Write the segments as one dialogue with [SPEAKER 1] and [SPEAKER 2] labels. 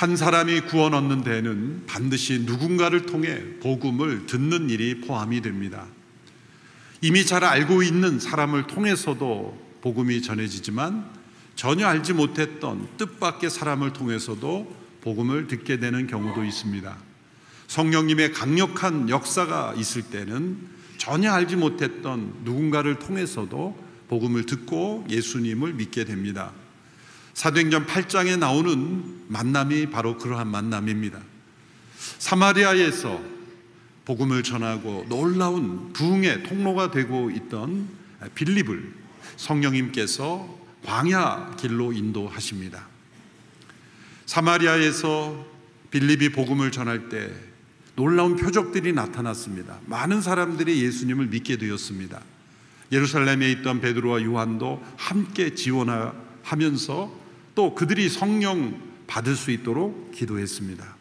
[SPEAKER 1] 한 사람이 구원 얻는 데에는 반드시 누군가를 통해 복음을 듣는 일이 포함이 됩니다. 이미 잘 알고 있는 사람을 통해서도 복음이 전해지지만 전혀 알지 못했던 뜻밖의 사람을 통해서도 복음을 듣게 되는 경우도 있습니다. 성령님의 강력한 역사가 있을 때는 전혀 알지 못했던 누군가를 통해서도 복음을 듣고 예수님을 믿게 됩니다. 사도행전 8장에 나오는 만남이 바로 그러한 만남입니다. 사마리아에서 복음을 전하고 놀라운 부흥의 통로가 되고 있던 빌립을 성령님께서 광야 길로 인도하십니다. 사마리아에서 빌립이 복음을 전할 때 놀라운 표적들이 나타났습니다. 많은 사람들이 예수님을 믿게 되었습니다. 예루살렘에 있던 베드로와 요한도 함께 지원하면서 또 그들이 성령 받을 수 있도록 기도했습니다.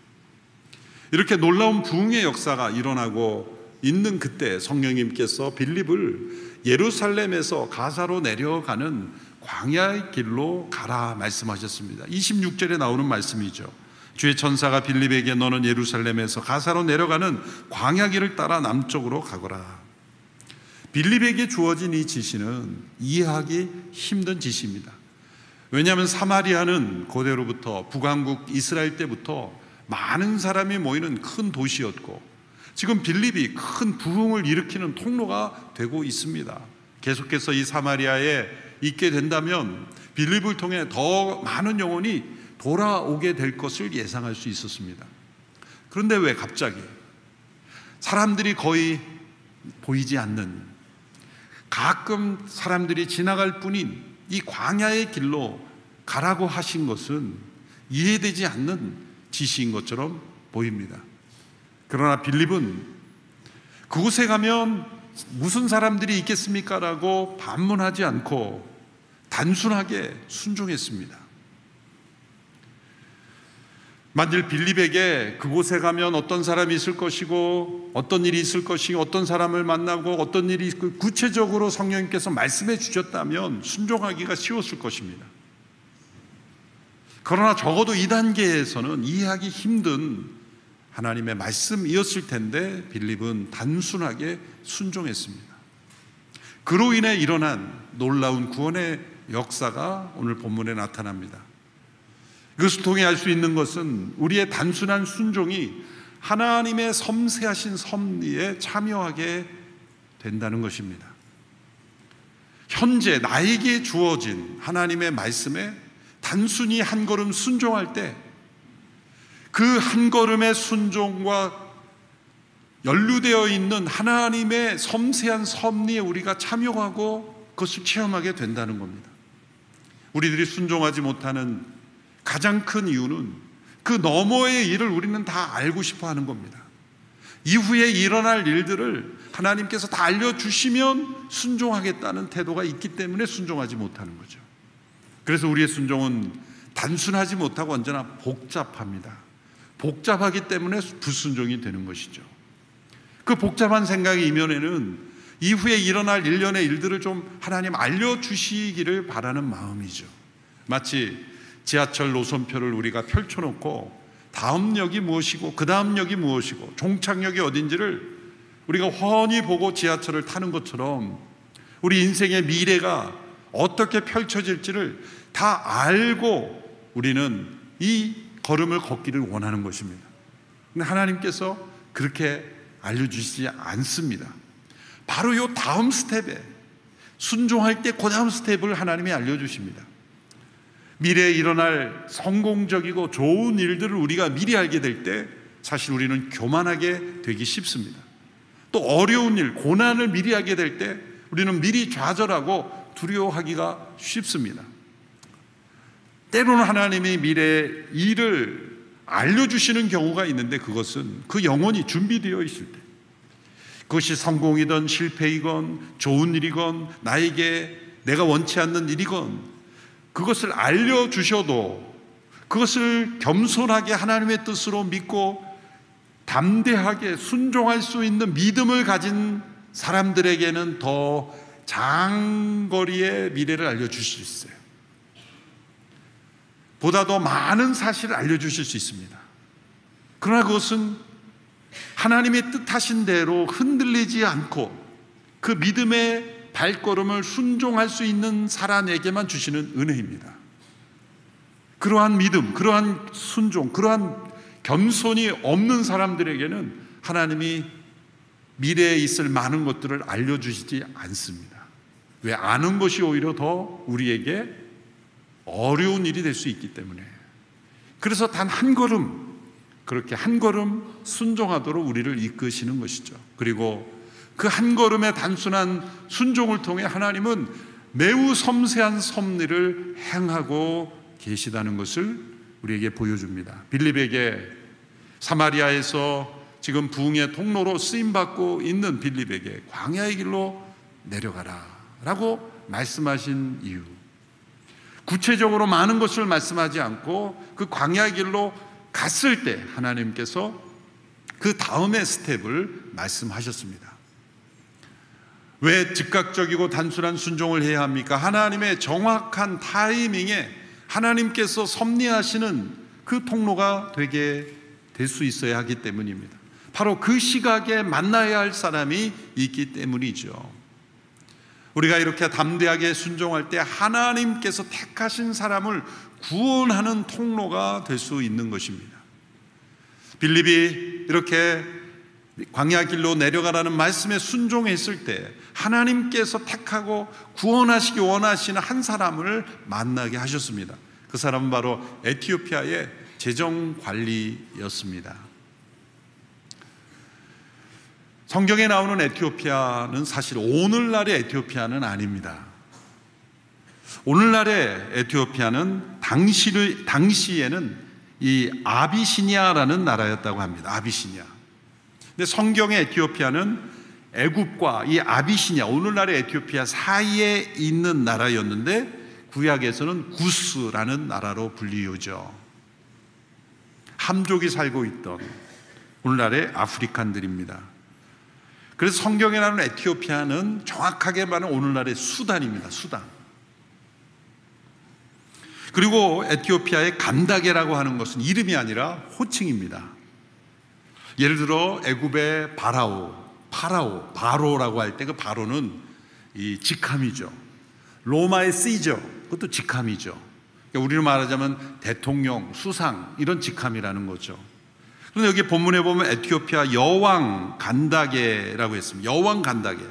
[SPEAKER 1] 이렇게 놀라운 부흥의 역사가 일어나고 있는 그때 성령님께서 빌립을 예루살렘에서 가사로 내려가는 광야의 길로 가라 말씀하셨습니다. 26절에 나오는 말씀이죠. 주의 천사가 빌립에게 너는 예루살렘에서 가사로 내려가는 광야 길을 따라 남쪽으로 가거라. 빌립에게 주어진 이 지시는 이해하기 힘든 지시입니다. 왜냐하면 사마리아는 고대로부터 북왕국 이스라엘 때부터 많은 사람이 모이는 큰 도시였고 지금 빌립이 큰 부흥을 일으키는 통로가 되고 있습니다. 계속해서 이 사마리아에 있게 된다면 빌립을 통해 더 많은 영혼이 돌아오게 될 것을 예상할 수 있었습니다. 그런데 왜 갑자기 사람들이 거의 보이지 않는, 가끔 사람들이 지나갈 뿐인 이 광야의 길로 가라고 하신 것은 이해되지 않는 지시인 것처럼 보입니다. 그러나 빌립은 그곳에 가면 무슨 사람들이 있겠습니까? 라고 반문하지 않고 단순하게 순종했습니다. 만일 빌립에게 그곳에 가면 어떤 사람이 있을 것이고 어떤 일이 있을 것이고 어떤 사람을 만나고 어떤 일이 구체적으로 성령님께서 말씀해 주셨다면 순종하기가 쉬웠을 것입니다. 그러나 적어도 이 단계에서는 이해하기 힘든 하나님의 말씀이었을 텐데 빌립은 단순하게 순종했습니다. 그로 인해 일어난 놀라운 구원의 역사가 오늘 본문에 나타납니다. 이것을 통해 알 수 있는 것은 우리의 단순한 순종이 하나님의 섬세하신 섭리에 참여하게 된다는 것입니다. 현재 나에게 주어진 하나님의 말씀에 단순히 한 걸음 순종할 때 그 한 걸음의 순종과 연루되어 있는 하나님의 섬세한 섭리에 우리가 참여하고 그것을 체험하게 된다는 겁니다. 우리들이 순종하지 못하는 가장 큰 이유는 그 너머의 일을 우리는 다 알고 싶어 하는 겁니다. 이후에 일어날 일들을 하나님께서 다 알려주시면 순종하겠다는 태도가 있기 때문에 순종하지 못하는 거죠. 그래서 우리의 순종은 단순하지 못하고 언제나 복잡합니다. 복잡하기 때문에 불순종이 되는 것이죠. 그 복잡한 생각의 이면에는 이후에 일어날 일련의 일들을 좀 하나님 알려주시기를 바라는 마음이죠. 마치 지하철 노선표를 우리가 펼쳐놓고 다음 역이 무엇이고 그 다음 역이 무엇이고 종착역이 어딘지를 우리가 훤히 보고 지하철을 타는 것처럼 우리 인생의 미래가 어떻게 펼쳐질지를 다 알고 우리는 이 걸음을 걷기를 원하는 것입니다. 근데 하나님께서 그렇게 알려주시지 않습니다. 바로 이 다음 스텝에 순종할 때 그 다음 스텝을 하나님이 알려주십니다. 미래에 일어날 성공적이고 좋은 일들을 우리가 미리 알게 될 때 사실 우리는 교만하게 되기 쉽습니다. 또 어려운 일, 고난을 미리 알게 될 때 우리는 미리 좌절하고 두려워하기가 쉽습니다. 때로는 하나님이 미래의 일을 알려주시는 경우가 있는데 그것은 그 영혼이 준비되어 있을 때, 그것이 성공이든 실패이건 좋은 일이건 나에게 내가 원치 않는 일이건 그것을 알려주셔도 그것을 겸손하게 하나님의 뜻으로 믿고 담대하게 순종할 수 있는 믿음을 가진 사람들에게는 더 장거리의 미래를 알려주실 수 있어요. 보다 더 많은 사실을 알려주실 수 있습니다. 그러나 그것은 하나님의 뜻하신 대로 흔들리지 않고 그 믿음의 발걸음을 순종할 수 있는 사람에게만 주시는 은혜입니다. 그러한 믿음, 그러한 순종, 그러한 겸손이 없는 사람들에게는 하나님이 미래에 있을 많은 것들을 알려주시지 않습니다. 왜? 아는 것이 오히려 더 우리에게 어려운 일이 될 수 있기 때문에. 그래서 단 한 걸음, 그렇게 한 걸음 순종하도록 우리를 이끄시는 것이죠. 그리고 그 한 걸음의 단순한 순종을 통해 하나님은 매우 섬세한 섭리를 행하고 계시다는 것을 우리에게 보여줍니다. 빌립에게 사마리아에서 지금 부흥의 통로로 쓰임받고 있는 빌립에게 광야의 길로 내려가라 라고 말씀하신 이유, 구체적으로 많은 것을 말씀하지 않고 그 광야의 길로 갔을 때 하나님께서 그 다음의 스텝을 말씀하셨습니다. 왜 즉각적이고 단순한 순종을 해야 합니까? 하나님의 정확한 타이밍에 하나님께서 섭리하시는 그 통로가 되게 될 수 있어야 하기 때문입니다. 바로 그 시각에 만나야 할 사람이 있기 때문이죠. 우리가 이렇게 담대하게 순종할 때 하나님께서 택하신 사람을 구원하는 통로가 될 수 있는 것입니다. 빌립이 이렇게 광야 길로 내려가라는 말씀에 순종했을 때 하나님께서 택하고 구원하시기 원하시는 한 사람을 만나게 하셨습니다. 그 사람은 바로 에티오피아의 재정관리였습니다. 성경에 나오는 에티오피아는 사실 오늘날의 에티오피아는 아닙니다. 오늘날의 에티오피아는 당시에는 이 아비시니아라는 나라였다고 합니다. 아비시니아. 근데 성경의 에티오피아는 애굽과 이 아비시니아, 오늘날의 에티오피아 사이에 있는 나라였는데 구약에서는 구스라는 나라로 불리우죠. 함족이 살고 있던 오늘날의 아프리칸들입니다. 그래서 성경에 나오는 에티오피아는 정확하게 말하면 오늘날의 수단입니다. 수단. 그리고 에티오피아의 간다게라고 하는 것은 이름이 아니라 호칭입니다. 예를 들어 애굽의 바로라고 할 때 그 바로는 이 직함이죠. 로마의 시저, 그것도 직함이죠. 그러니까 우리로 말하자면 대통령, 수상 이런 직함이라는 거죠. 그런데 여기 본문에 보면 에티오피아 여왕 간다게라고 했습니다. 여왕 간다게.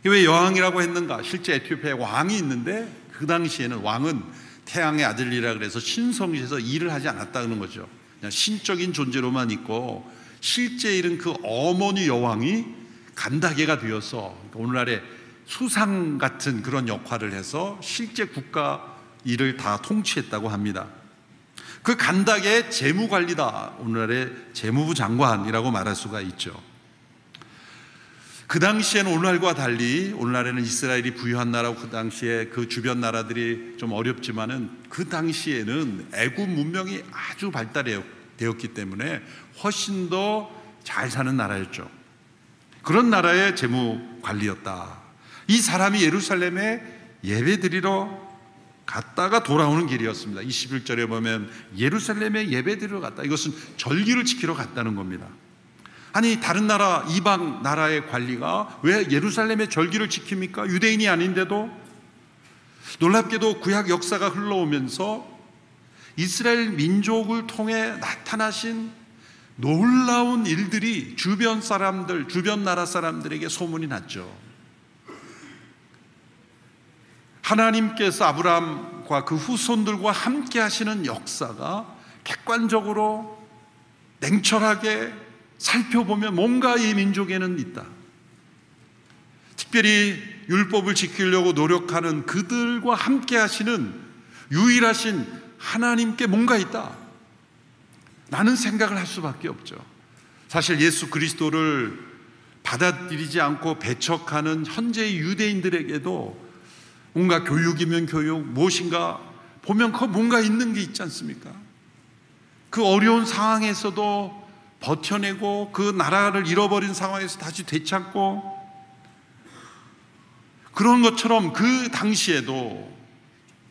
[SPEAKER 1] 왜 여왕이라고 했는가? 실제 에티오피아에 왕이 있는데 그 당시에는 왕은 태양의 아들이라 그래서 신성시에서 일을 하지 않았다는 거죠. 그냥 신적인 존재로만 있고 실제 일은 그 어머니 여왕이 간다게가 되어서 오늘날의 수상 같은 그런 역할을 해서 실제 국가 일을 다 통치했다고 합니다. 그 간다게의 재무관리다. 오늘날의 재무부 장관이라고 말할 수가 있죠. 그 당시에는 오늘날과 달리, 오늘날에는 이스라엘이 부유한 나라고 그 당시에 그 주변 나라들이 좀 어렵지만은 그 당시에는 애굽 문명이 아주 발달되었기 때문에 훨씬 더 잘 사는 나라였죠. 그런 나라의 재무관리였다. 이 사람이 예루살렘에 예배드리러 갔다가 돌아오는 길이었습니다. 21절에 보면 예루살렘에 예배드리러 갔다. 이것은 절기를 지키러 갔다는 겁니다. 아니 다른 나라, 이방 나라의 관리가 왜 예루살렘의 절기를 지킵니까? 유대인이 아닌데도. 놀랍게도 구약 역사가 흘러오면서 이스라엘 민족을 통해 나타나신 놀라운 일들이 주변 사람들, 주변 나라 사람들에게 소문이 났죠. 하나님께서 아브라함과 그 후손들과 함께 하시는 역사가 객관적으로 냉철하게 살펴보면 뭔가 이 민족에는 있다. 특별히 율법을 지키려고 노력하는 그들과 함께 하시는 유일하신 하나님께 뭔가 있다. 라는 생각을 할 수밖에 없죠. 사실 예수 그리스도를 받아들이지 않고 배척하는 현재의 유대인들에게도 뭔가 교육이면 교육, 무엇인가 보면 그 뭔가 있는 게 있지 않습니까? 그 어려운 상황에서도 버텨내고 그 나라를 잃어버린 상황에서 다시 되찾고, 그런 것처럼 그 당시에도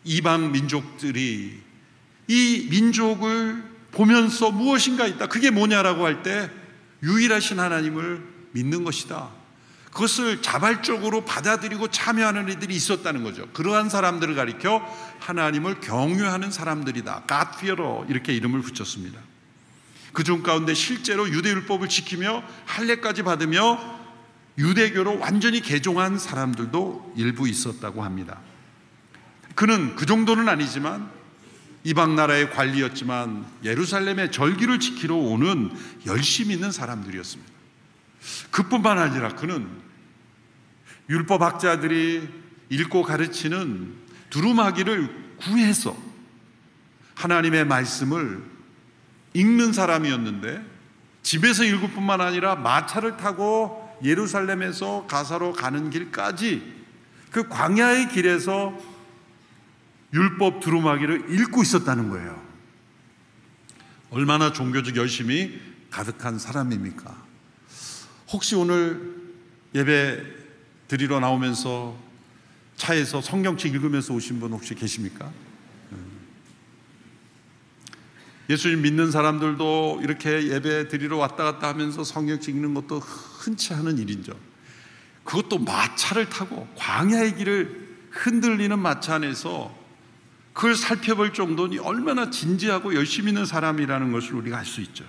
[SPEAKER 1] 이방 민족들이 이 민족을 보면서 무엇인가 있다. 그게 뭐냐라고 할 때 유일하신 하나님을 믿는 것이다. 그것을 자발적으로 받아들이고 참여하는 이들이 있었다는 거죠. 그러한 사람들을 가리켜 하나님을 경외하는 사람들이다. God fearer 이렇게 이름을 붙였습니다. 그중 가운데 실제로 유대율법을 지키며 할례까지 받으며 유대교로 완전히 개종한 사람들도 일부 있었다고 합니다. 그는 그 정도는 아니지만 이방 나라의 관리였지만 예루살렘의 절기를 지키러 오는 열심히 있는 사람들이었습니다. 그뿐만 아니라 그는 율법학자들이 읽고 가르치는 두루마기를 구해서 하나님의 말씀을 읽는 사람이었는데 집에서 읽을 뿐만 아니라 마차를 타고 예루살렘에서 가사로 가는 길까지 그 광야의 길에서 율법 두루마기를 읽고 있었다는 거예요. 얼마나 종교적 열심이 가득한 사람입니까? 혹시 오늘 예배 드리러 나오면서 차에서 성경책 읽으면서 오신 분 혹시 계십니까? 예수님 믿는 사람들도 이렇게 예배 드리러 왔다 갔다 하면서 성경책 읽는 것도 흔치 않은 일이죠. 그것도 마차를 타고 광야의 길을 흔들리는 마차 안에서 그걸 살펴볼 정도니 얼마나 진지하고 열심히 있는 사람이라는 것을 우리가 알 수 있죠.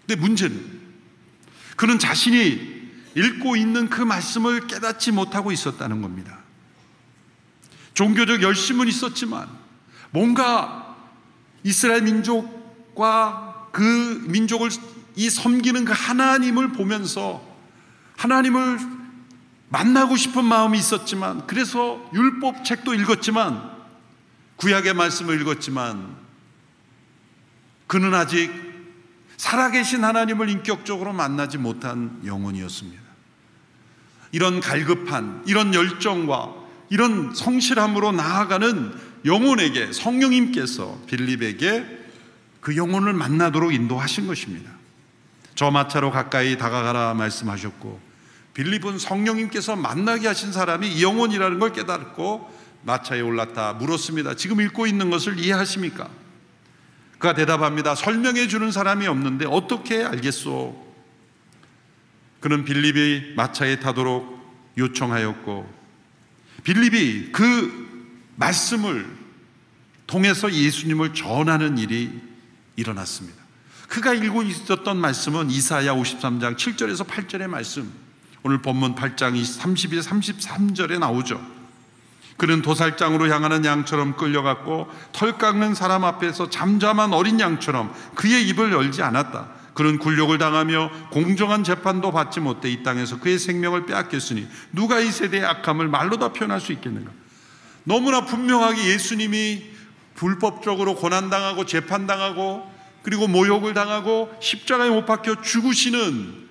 [SPEAKER 1] 근데 문제는 그는 자신이 읽고 있는 그 말씀을 깨닫지 못하고 있었다는 겁니다. 종교적 열심은 있었지만 뭔가 이스라엘 민족과 그 민족을 섬기는 그 하나님을 보면서 하나님을 만나고 싶은 마음이 있었지만, 그래서 율법 책도 읽었지만, 구약의 말씀을 읽었지만, 그는 아직 살아계신 하나님을 인격적으로 만나지 못한 영혼이었습니다. 이런 갈급한, 이런 열정과 이런 성실함으로 나아가는 영혼에게 성령님께서 빌립에게 그 영혼을 만나도록 인도하신 것입니다. 저 마차로 가까이 다가가라 말씀하셨고, 빌립은 성령님께서 만나게 하신 사람이 이 영혼이라는 걸 깨닫고 마차에 올랐다 물었습니다. 지금 읽고 있는 것을 이해하십니까? 그가 대답합니다. 설명해 주는 사람이 없는데 어떻게 알겠소? 그는 빌립이 마차에 타도록 요청하였고, 빌립이 그 말씀을 통해서 예수님을 전하는 일이 일어났습니다. 그가 읽고 있었던 말씀은 이사야 53장 7절에서 8절의 말씀, 오늘 본문 8장 32, 33절에 나오죠. 그는 도살장으로 향하는 양처럼 끌려갔고 털 깎는 사람 앞에서 잠잠한 어린 양처럼 그의 입을 열지 않았다. 그는 굴욕을 당하며 공정한 재판도 받지 못해 이 땅에서 그의 생명을 빼앗겼으니 누가 이 세대의 악함을 말로 다 표현할 수 있겠는가? 너무나 분명하게 예수님이 불법적으로 고난당하고 재판당하고 그리고 모욕을 당하고 십자가에 못 박혀 죽으시는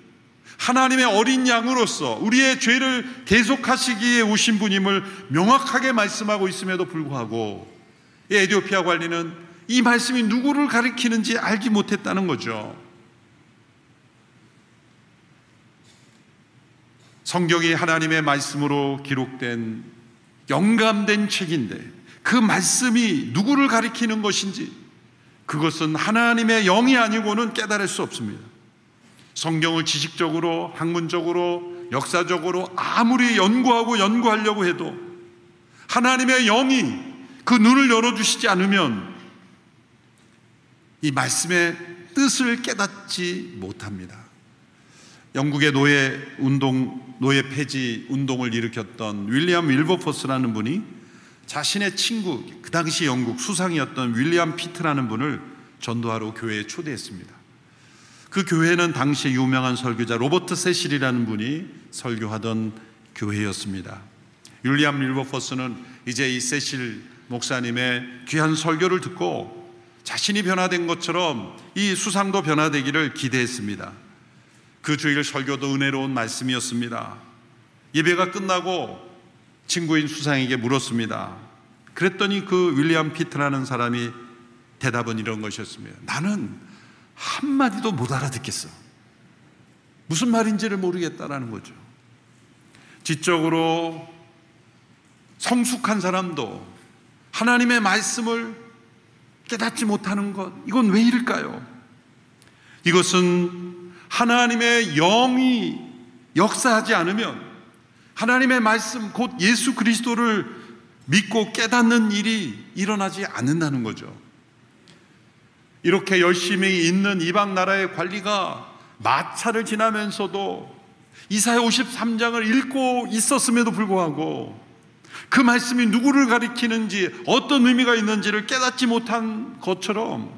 [SPEAKER 1] 하나님의 어린 양으로서 우리의 죄를 대속하시기에 오신 분임을 명확하게 말씀하고 있음에도 불구하고 이 에티오피아 관리는 이 말씀이 누구를 가리키는지 알지 못했다는 거죠. 성경이 하나님의 말씀으로 기록된 영감된 책인데 그 말씀이 누구를 가리키는 것인지 그것은 하나님의 영이 아니고는 깨달을 수 없습니다. 성경을 지식적으로, 학문적으로, 역사적으로 아무리 연구하려고 해도 하나님의 영이 그 눈을 열어주시지 않으면 이 말씀의 뜻을 깨닫지 못합니다. 영국의 노예 폐지 운동을 일으켰던 윌리엄 윌버포스라는 분이 자신의 친구, 그 당시 영국 수상이었던 윌리엄 피트라는 분을 전도하러 교회에 초대했습니다. 그 교회는 당시 유명한 설교자 로버트 세실이라는 분이 설교하던 교회였습니다. 윌리엄 윌버포스는 이제 이 세실 목사님의 귀한 설교를 듣고 자신이 변화된 것처럼 이 수상도 변화되기를 기대했습니다. 그 주일 설교도 은혜로운 말씀이었습니다. 예배가 끝나고 친구인 수상에게 물었습니다. 그랬더니 그 윌리엄 피트라는 사람이 대답은 이런 것이었습니다. 나는 한마디도 못 알아듣겠어. 무슨 말인지를 모르겠다라는 거죠. 지적으로 성숙한 사람도 하나님의 말씀을 깨닫지 못하는 것, 이건 왜 이럴까요? 이것은 하나님의 영이 역사하지 않으면, 하나님의 말씀 곧 예수 그리스도를 믿고 깨닫는 일이 일어나지 않는다는 거죠. 이렇게 열심히 있는 이방 나라의 관리가 마차를 지나면서도 이사야 53장을 읽고 있었음에도 불구하고 그 말씀이 누구를 가리키는지, 어떤 의미가 있는지를 깨닫지 못한 것처럼,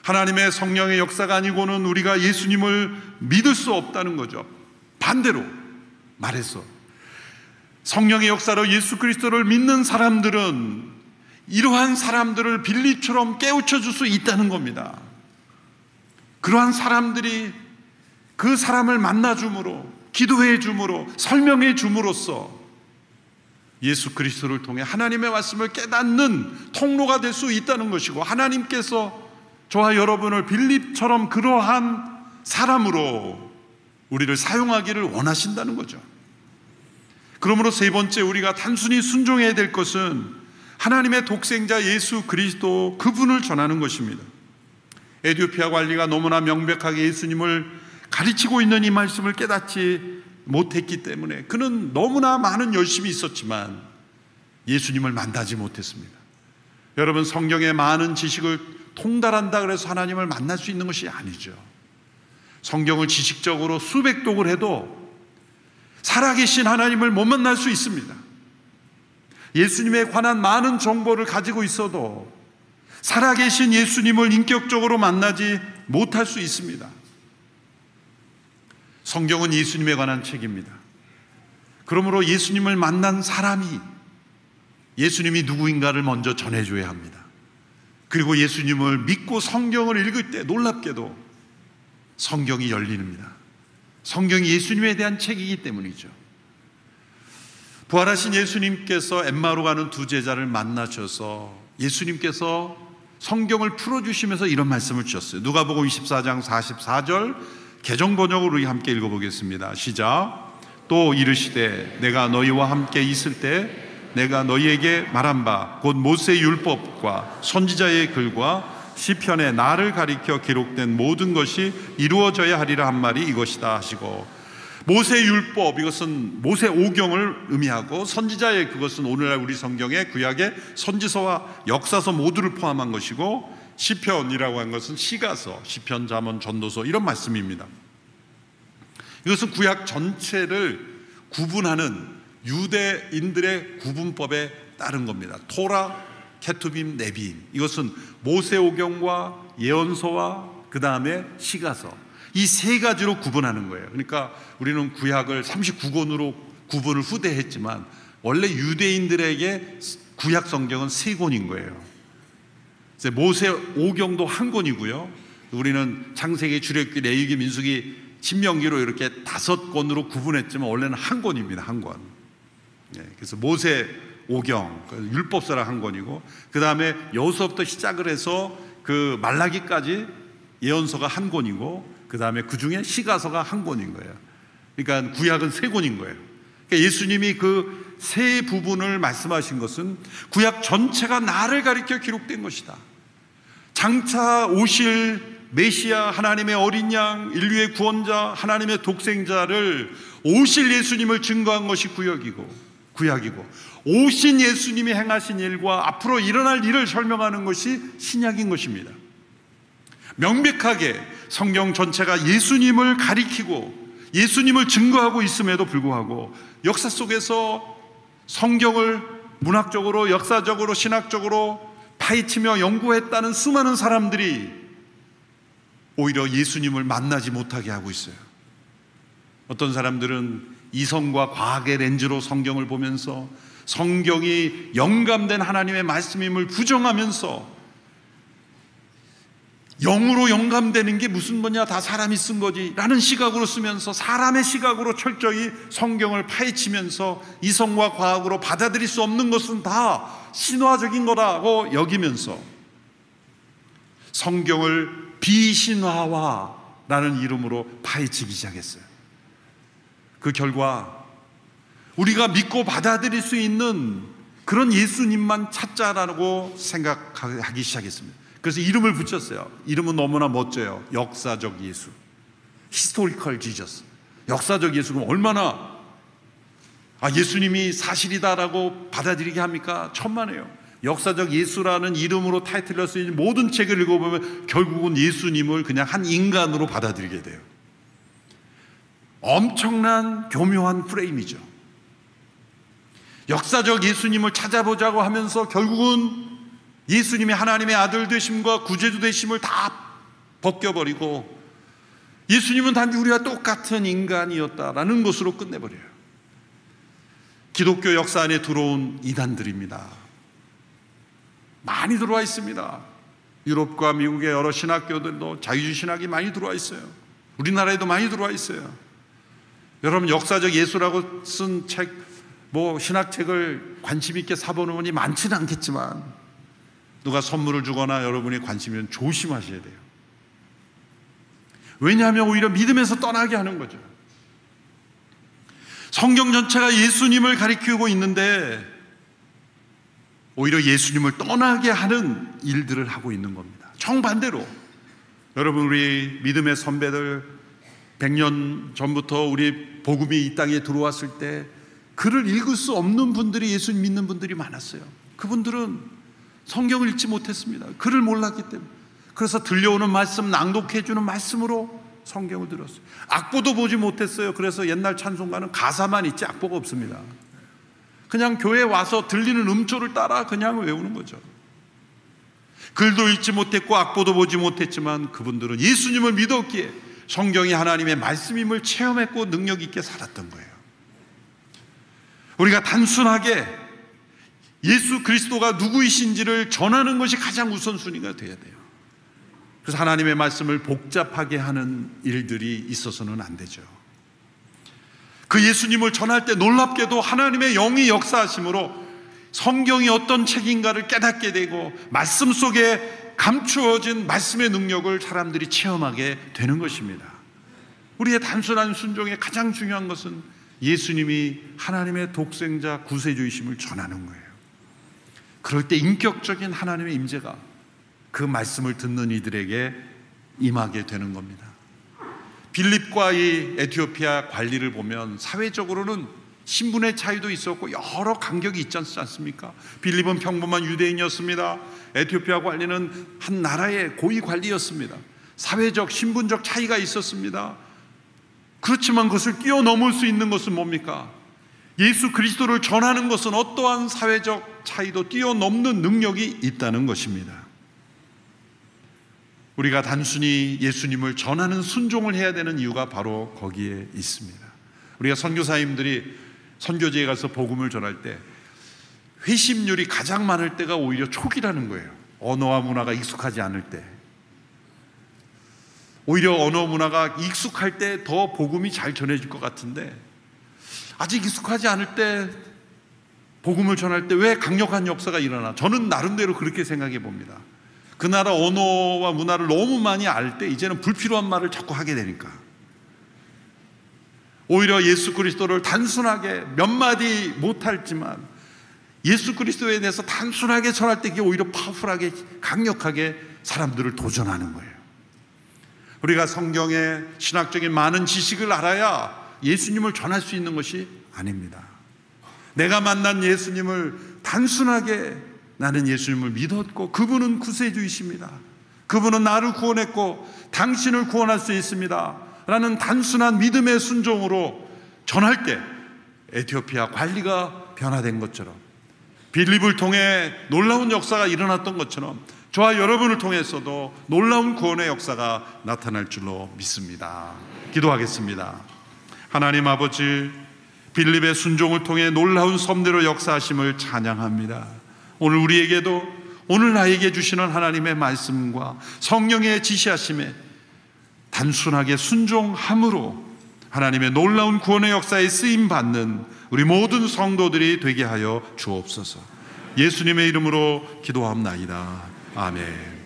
[SPEAKER 1] 하나님의 성령의 역사가 아니고는 우리가 예수님을 믿을 수 없다는 거죠. 반대로 말해서 성령의 역사로 예수 그리스도를 믿는 사람들은 이러한 사람들을 빌립처럼 깨우쳐 줄 수 있다는 겁니다. 그러한 사람들이 그 사람을 만나줌으로, 기도해 줌으로, 설명해 줌으로써 예수 그리스도를 통해 하나님의 말씀을 깨닫는 통로가 될 수 있다는 것이고, 하나님께서 저와 여러분을 빌립처럼 그러한 사람으로 우리를 사용하기를 원하신다는 거죠. 그러므로 세 번째, 우리가 단순히 순종해야 될 것은 하나님의 독생자 예수 그리스도, 그분을 전하는 것입니다. 에티오피아 관리가 너무나 명백하게 예수님을 가르치고 있는 이 말씀을 깨닫지 못했기 때문에 그는 너무나 많은 열심이 있었지만 예수님을 만나지 못했습니다. 여러분, 성경의 많은 지식을 통달한다 그래서 하나님을 만날 수 있는 것이 아니죠. 성경을 지식적으로 수백 독을 해도 살아계신 하나님을 못 만날 수 있습니다. 예수님에 관한 많은 정보를 가지고 있어도 살아계신 예수님을 인격적으로 만나지 못할 수 있습니다. 성경은 예수님에 관한 책입니다. 그러므로 예수님을 만난 사람이 예수님이 누구인가를 먼저 전해줘야 합니다. 그리고 예수님을 믿고 성경을 읽을 때 놀랍게도 성경이 열립니다. 성경이 예수님에 대한 책이기 때문이죠. 부활하신 예수님께서 엠마오로 가는 두 제자를 만나셔서 예수님께서 성경을 풀어주시면서 이런 말씀을 주셨어요. 누가복음 24장 44절 개정 번역으로 우리 함께 읽어보겠습니다. 시작. 또 이르시되 내가 너희와 함께 있을 때 내가 너희에게 말한 바 곧 모세의 율법과 선지자의 글과 시편에 나를 가리켜 기록된 모든 것이 이루어져야 하리라 한 말이 이것이다 하시고, 모세의 율법, 이것은 모세 오경을 의미하고, 선지자의 그것은 오늘날 우리 성경의 구약의 선지서와 역사서 모두를 포함한 것이고, 시편이라고 하는 것은 시가서, 시편, 잠언, 전도서 이런 말씀입니다. 이것은 구약 전체를 구분하는 유대인들의 구분법에 따른 겁니다. 토라, 케투빔, 네비임, 이것은 모세오경과 예언서와 그 다음에 시가서, 이 세 가지로 구분하는 거예요. 그러니까 우리는 구약을 39권으로 구분을 후대했지만 원래 유대인들에게 구약 성경은 세 권인 거예요. 모세오경도 한 권이고요, 우리는 창세기, 출애굽기, 레위기, 민수기, 신명기로 이렇게 5권으로 구분했지만 원래는 한 권입니다. 한 권. 그래서 모세오경, 율법서라 한 권이고, 그 다음에 여호수아부터 시작을 해서 그 말라기까지 예언서가 한 권이고, 그 다음에 그 중에 시가서가 한 권인 거예요. 그러니까 구약은 세 권인 거예요. 그러니까 예수님이 그 세 부분을 말씀하신 것은 구약 전체가 나를 가리켜 기록된 것이다. 장차 오실 메시아, 하나님의 어린 양, 인류의 구원자, 하나님의 독생자를, 오실 예수님을 증거한 것이 구약이고, 오신 예수님이 행하신 일과 앞으로 일어날 일을 설명하는 것이 신약인 것입니다. 명백하게 성경 전체가 예수님을 가리키고 예수님을 증거하고 있음에도 불구하고 역사 속에서 성경을 문학적으로, 역사적으로, 신학적으로 파헤치며 연구했다는 수많은 사람들이 오히려 예수님을 만나지 못하게 하고 있어요. 어떤 사람들은 이성과 과학의 렌즈로 성경을 보면서 성경이 영감된 하나님의 말씀임을 부정하면서, 영으로 영감되는 게 무슨 뭐냐, 다 사람이 쓴 거지 라는 시각으로 쓰면서 사람의 시각으로 철저히 성경을 파헤치면서 이성과 과학으로 받아들일 수 없는 것은 다 신화적인 거라고 여기면서 성경을 비신화화라는 이름으로 파헤치기 시작했어요. 그 결과 우리가 믿고 받아들일 수 있는 그런 예수님만 찾자라고 생각하기 시작했습니다. 그래서 이름을 붙였어요. 이름은 너무나 멋져요. 역사적 예수, 히스토리컬 지저스. 역사적 예수. 그럼 얼마나 예수님이 사실이다라고 받아들이게 합니까? 천만에요. 역사적 예수라는 이름으로 타이틀을 쓰인 모든 책을 읽어보면 결국은 예수님을 그냥 한 인간으로 받아들이게 돼요. 엄청난 교묘한 프레임이죠. 역사적 예수님을 찾아보자고 하면서 결국은 예수님이 하나님의 아들 되심과 구제주 되심을 다 벗겨버리고 예수님은 단지 우리와 똑같은 인간이었다라는 것으로 끝내버려요. 기독교 역사 안에 들어온 이단들입니다. 많이 들어와 있습니다. 유럽과 미국의 여러 신학교들도 자유주의 신학이 많이 들어와 있어요. 우리나라에도 많이 들어와 있어요. 여러분, 역사적 예수라고 쓴 책, 신학책을 관심 있게 사보는 분이 많지는 않겠지만 누가 선물을 주거나 여러분이 관심이면 조심하셔야 돼요. 왜냐하면 오히려 믿음에서 떠나게 하는 거죠. 성경 전체가 예수님을 가리키고 있는데 오히려 예수님을 떠나게 하는 일들을 하고 있는 겁니다. 정반대로 여러분, 우리 믿음의 선배들 100년 전부터 우리 복음이 이 땅에 들어왔을 때 글을 읽을 수 없는 분들이 예수님 믿는 분들이 많았어요. 그분들은 성경을 읽지 못했습니다. 글을 몰랐기 때문에. 그래서 들려오는 말씀, 낭독해주는 말씀으로 성경을 들었어요. 악보도 보지 못했어요. 그래서 옛날 찬송가는 가사만 있지 악보가 없습니다. 그냥 교회에 와서 들리는 음조를 따라 그냥 외우는 거죠. 글도 읽지 못했고 악보도 보지 못했지만 그분들은 예수님을 믿었기에 성경이 하나님의 말씀임을 체험했고 능력 있게 살았던 거예요. 우리가 단순하게 예수 그리스도가 누구이신지를 전하는 것이 가장 우선순위가 돼야 돼요. 그래서 하나님의 말씀을 복잡하게 하는 일들이 있어서는 안 되죠. 그 예수님을 전할 때 놀랍게도 하나님의 영이 역사하심으로 성경이 어떤 책인가를 깨닫게 되고 말씀 속에 감추어진 말씀의 능력을 사람들이 체험하게 되는 것입니다. 우리의 단순한 순종의 가장 중요한 것은 예수님이 하나님의 독생자 구세주이심을 전하는 거예요. 그럴 때 인격적인 하나님의 임재가 그 말씀을 듣는 이들에게 임하게 되는 겁니다. 빌립과 이 에티오피아 관리를 보면 사회적으로는 신분의 차이도 있었고 여러 간격이 있지 않습니까? 빌립은 평범한 유대인이었습니다. 에티오피아 관리는 한 나라의 고위 관리였습니다. 사회적 신분적 차이가 있었습니다. 그렇지만 그것을 뛰어넘을 수 있는 것은 뭡니까? 예수 그리스도를 전하는 것은 어떠한 사회적 차이도 뛰어넘는 능력이 있다는 것입니다. 우리가 단순히 예수님을 전하는 순종을 해야 되는 이유가 바로 거기에 있습니다. 우리가 선교사님들이 선교지에 가서 복음을 전할 때 회심률이 가장 많을 때가 오히려 초기라는 거예요. 언어와 문화가 익숙하지 않을 때. 오히려 언어 문화가 익숙할 때 더 복음이 잘 전해질 것 같은데 아직 익숙하지 않을 때 복음을 전할 때 왜 강력한 역사가 일어나? 저는 나름대로 그렇게 생각해 봅니다. 그 나라 언어와 문화를 너무 많이 알 때 이제는 불필요한 말을 자꾸 하게 되니까 오히려 예수 그리스도를 단순하게 몇 마디 못할지만 예수 그리스도에 대해서 단순하게 전할 때 그게 오히려 파워풀하게 강력하게 사람들을 도전하는 거예요. 우리가 성경의 신학적인 많은 지식을 알아야 예수님을 전할 수 있는 것이 아닙니다. 내가 만난 예수님을 단순하게 나는 예수님을 믿었고 그분은 구세주이십니다. 그분은 나를 구원했고 당신을 구원할 수 있습니다 라는 단순한 믿음의 순종으로 전할 때 에티오피아 관리가 변화된 것처럼 빌립을 통해 놀라운 역사가 일어났던 것처럼 저와 여러분을 통해서도 놀라운 구원의 역사가 나타날 줄로 믿습니다. 기도하겠습니다. 하나님 아버지, 빌립의 순종을 통해 놀라운 섭리로 역사하심을 찬양합니다. 오늘 우리에게도 오늘 나에게 주시는 하나님의 말씀과 성령의 지시하심에 단순하게 순종함으로 하나님의 놀라운 구원의 역사에 쓰임받는 우리 모든 성도들이 되게 하여 주옵소서. 예수님의 이름으로 기도합나이다. 아멘.